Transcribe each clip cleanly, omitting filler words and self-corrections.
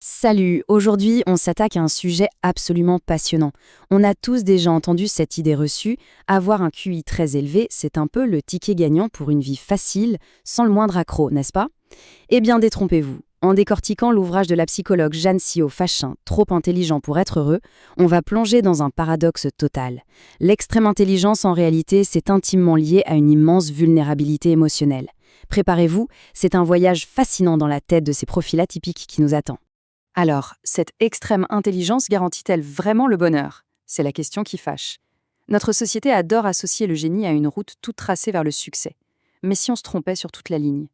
Salut, aujourd'hui on s'attaque à un sujet absolument passionnant. On a tous déjà entendu cette idée reçue, avoir un QI très élevé, c'est un peu le ticket gagnant pour une vie facile, sans le moindre accroc, n'est-ce pas? Eh bien détrompez-vous. En décortiquant l'ouvrage de la psychologue Jeanne Sio-Fachin, Trop intelligent pour être heureux, on va plonger dans un paradoxe total. L'extrême intelligence en réalité, c'est intimement lié à une immense vulnérabilité émotionnelle. Préparez-vous, c'est un voyage fascinant dans la tête de ces profils atypiques qui nous attend. Alors, cette extrême intelligence garantit-elle vraiment le bonheur? C'est la question qui fâche. Notre société adore associer le génie à une route toute tracée vers le succès. Mais si on se trompait sur toute la ligne?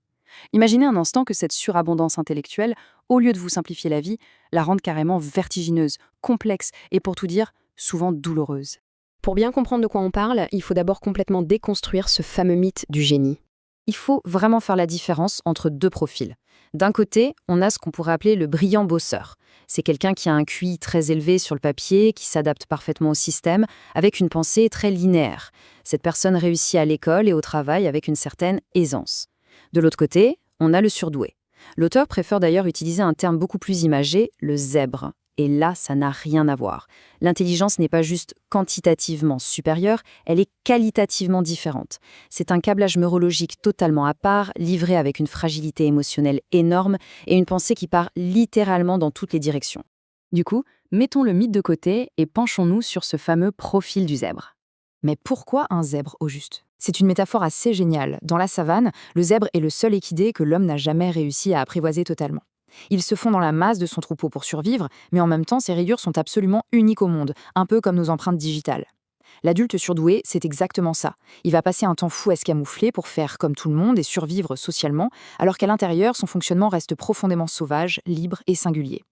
Imaginez un instant que cette surabondance intellectuelle, au lieu de vous simplifier la vie, la rende carrément vertigineuse, complexe et pour tout dire, souvent douloureuse. Pour bien comprendre de quoi on parle, il faut d'abord complètement déconstruire ce fameux mythe du génie. Il faut vraiment faire la différence entre deux profils. D'un côté, on a ce qu'on pourrait appeler le brillant bosseur. C'est quelqu'un qui a un QI très élevé sur le papier, qui s'adapte parfaitement au système, avec une pensée très linéaire. Cette personne réussit à l'école et au travail avec une certaine aisance. De l'autre côté, on a le surdoué. L'auteur préfère d'ailleurs utiliser un terme beaucoup plus imagé, le zèbre. Et là, ça n'a rien à voir. L'intelligence n'est pas juste quantitativement supérieure, elle est qualitativement différente. C'est un câblage neurologique totalement à part, livré avec une fragilité émotionnelle énorme et une pensée qui part littéralement dans toutes les directions. Du coup, mettons le mythe de côté et penchons-nous sur ce fameux profil du zèbre. Mais pourquoi un zèbre au juste? C'est une métaphore assez géniale. Dans la savane, le zèbre est le seul équidé que l'homme n'a jamais réussi à apprivoiser totalement. Il se fond dans la masse de son troupeau pour survivre, mais en même temps, ses rayures sont absolument uniques au monde, un peu comme nos empreintes digitales. L'adulte surdoué, c'est exactement ça. Il va passer un temps fou à se camoufler pour faire comme tout le monde et survivre socialement, alors qu'à l'intérieur, son fonctionnement reste profondément sauvage, libre et singulier.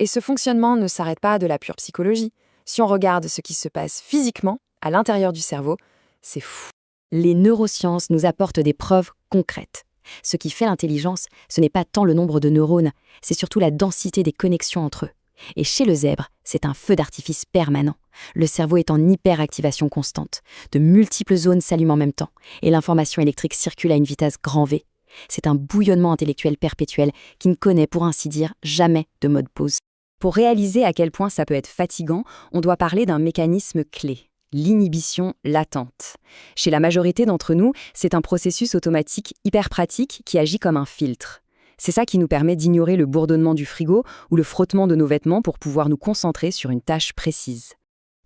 Et ce fonctionnement ne s'arrête pas de la pure psychologie. Si on regarde ce qui se passe physiquement, à l'intérieur du cerveau, c'est fou. Les neurosciences nous apportent des preuves concrètes. Ce qui fait l'intelligence, ce n'est pas tant le nombre de neurones, c'est surtout la densité des connexions entre eux. Et chez le zèbre, c'est un feu d'artifice permanent. Le cerveau est en hyperactivation constante. De multiples zones s'allument en même temps, et l'information électrique circule à une vitesse grand V. C'est un bouillonnement intellectuel perpétuel qui ne connaît, pour ainsi dire, jamais de mode pause. Pour réaliser à quel point ça peut être fatigant, on doit parler d'un mécanisme clé. L'inhibition latente. Chez la majorité d'entre nous, c'est un processus automatique hyper pratique qui agit comme un filtre. C'est ça qui nous permet d'ignorer le bourdonnement du frigo ou le frottement de nos vêtements pour pouvoir nous concentrer sur une tâche précise.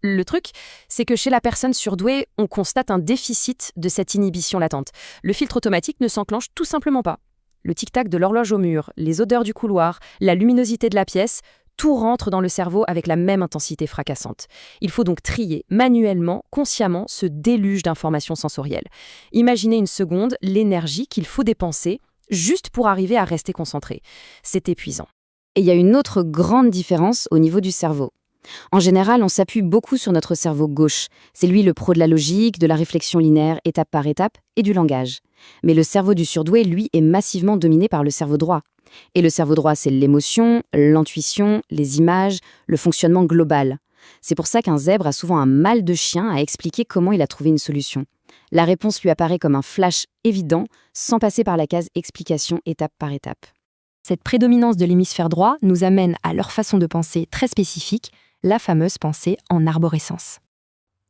Le truc, c'est que chez la personne surdouée, on constate un déficit de cette inhibition latente. Le filtre automatique ne s'enclenche tout simplement pas. Le tic-tac de l'horloge au mur, les odeurs du couloir, la luminosité de la pièce, tout rentre dans le cerveau avec la même intensité fracassante. Il faut donc trier manuellement, consciemment, ce déluge d'informations sensorielles. Imaginez une seconde l'énergie qu'il faut dépenser juste pour arriver à rester concentré. C'est épuisant. Et il y a une autre grande différence au niveau du cerveau. En général, on s'appuie beaucoup sur notre cerveau gauche. C'est lui le pro de la logique, de la réflexion linéaire étape par étape et du langage. Mais le cerveau du surdoué, lui, est massivement dominé par le cerveau droit. Et le cerveau droit, c'est l'émotion, l'intuition, les images, le fonctionnement global. C'est pour ça qu'un zèbre a souvent un mal de chien à expliquer comment il a trouvé une solution. La réponse lui apparaît comme un flash évident, sans passer par la case explication étape par étape. Cette prédominance de l'hémisphère droit nous amène à leur façon de penser très spécifique, la fameuse pensée en arborescence.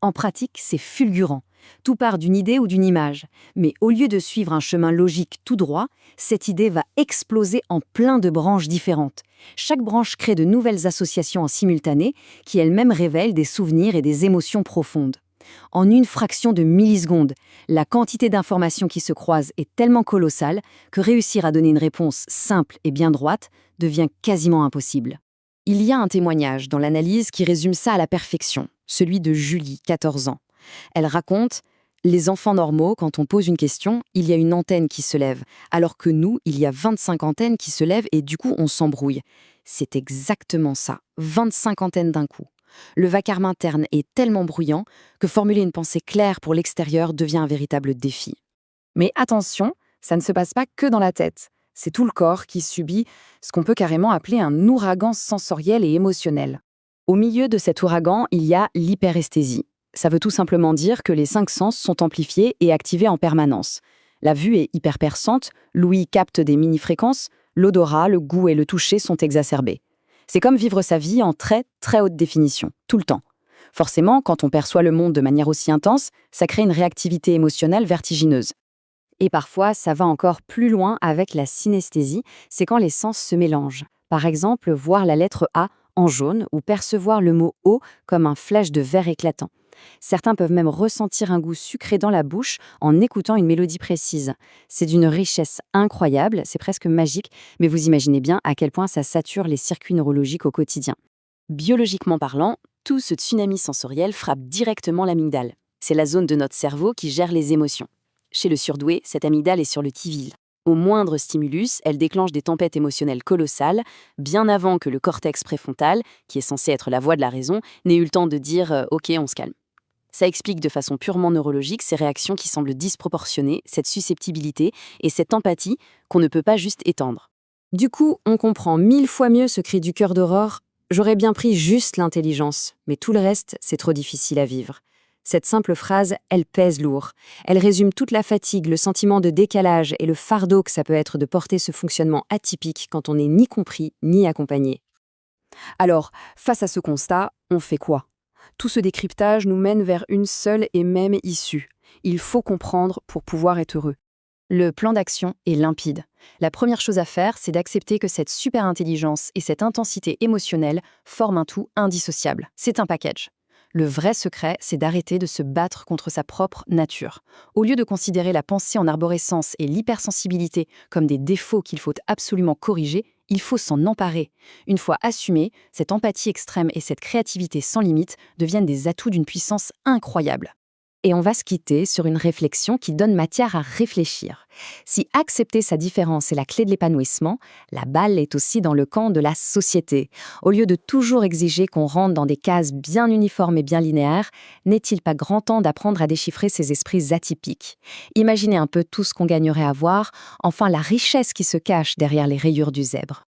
En pratique, c'est fulgurant. Tout part d'une idée ou d'une image. Mais au lieu de suivre un chemin logique tout droit, cette idée va exploser en plein de branches différentes. Chaque branche crée de nouvelles associations en simultané qui elles-mêmes révèlent des souvenirs et des émotions profondes. En une fraction de milliseconde, la quantité d'informations qui se croisent est tellement colossale que réussir à donner une réponse simple et bien droite devient quasiment impossible. Il y a un témoignage dans l'analyse qui résume ça à la perfection, celui de Julie, 14 ans. Elle raconte « Les enfants normaux, quand on pose une question, il y a une antenne qui se lève, alors que nous, il y a 25 antennes qui se lèvent et du coup, on s'embrouille. » C'est exactement ça, 25 antennes d'un coup. Le vacarme interne est tellement bruyant que formuler une pensée claire pour l'extérieur devient un véritable défi. Mais attention, ça ne se passe pas que dans la tête. C'est tout le corps qui subit ce qu'on peut carrément appeler un ouragan sensoriel et émotionnel. Au milieu de cet ouragan, il y a l'hyperesthésie. Ça veut tout simplement dire que les 5 sens sont amplifiés et activés en permanence. La vue est hyperperçante, l'ouïe capte des mini-fréquences, l'odorat, le goût et le toucher sont exacerbés. C'est comme vivre sa vie en très, très haute définition, tout le temps. Forcément, quand on perçoit le monde de manière aussi intense, ça crée une réactivité émotionnelle vertigineuse. Et parfois, ça va encore plus loin avec la synesthésie, c'est quand les sens se mélangent. Par exemple, voir la lettre A en jaune ou percevoir le mot eau comme un flash de vert éclatant. Certains peuvent même ressentir un goût sucré dans la bouche en écoutant une mélodie précise. C'est d'une richesse incroyable, c'est presque magique, mais vous imaginez bien à quel point ça sature les circuits neurologiques au quotidien. Biologiquement parlant, tout ce tsunami sensoriel frappe directement l'amygdale. C'est la zone de notre cerveau qui gère les émotions. Chez le surdoué, cette amygdale est sur le qui-vive. Au moindre stimulus, elle déclenche des tempêtes émotionnelles colossales, bien avant que le cortex préfrontal, qui est censé être la voix de la raison, n'ait eu le temps de dire OK, on se calme. Ça explique de façon purement neurologique ces réactions qui semblent disproportionnées, cette susceptibilité et cette empathie qu'on ne peut pas juste étendre. Du coup, on comprend 1000 fois mieux ce cri du cœur d'Aurore. J'aurais bien pris juste l'intelligence, mais tout le reste, c'est trop difficile à vivre. Cette simple phrase, elle pèse lourd. Elle résume toute la fatigue, le sentiment de décalage et le fardeau que ça peut être de porter ce fonctionnement atypique quand on n'est ni compris ni accompagné. Alors, face à ce constat, on fait quoi? Tout ce décryptage nous mène vers une seule et même issue. Il faut comprendre pour pouvoir être heureux. Le plan d'action est limpide. La première chose à faire, c'est d'accepter que cette super-intelligence et cette intensité émotionnelle forment un tout indissociable. C'est un package. Le vrai secret, c'est d'arrêter de se battre contre sa propre nature. Au lieu de considérer la pensée en arborescence et l'hypersensibilité comme des défauts qu'il faut absolument corriger, il faut s'en emparer. Une fois assumée, cette empathie extrême et cette créativité sans limite deviennent des atouts d'une puissance incroyable. Et on va se quitter sur une réflexion qui donne matière à réfléchir. Si accepter sa différence est la clé de l'épanouissement, la balle est aussi dans le camp de la société. Au lieu de toujours exiger qu'on rentre dans des cases bien uniformes et bien linéaires, n'est-il pas grand temps d'apprendre à déchiffrer ces esprits atypiques? Imaginez un peu tout ce qu'on gagnerait à voir, enfin la richesse qui se cache derrière les rayures du zèbre.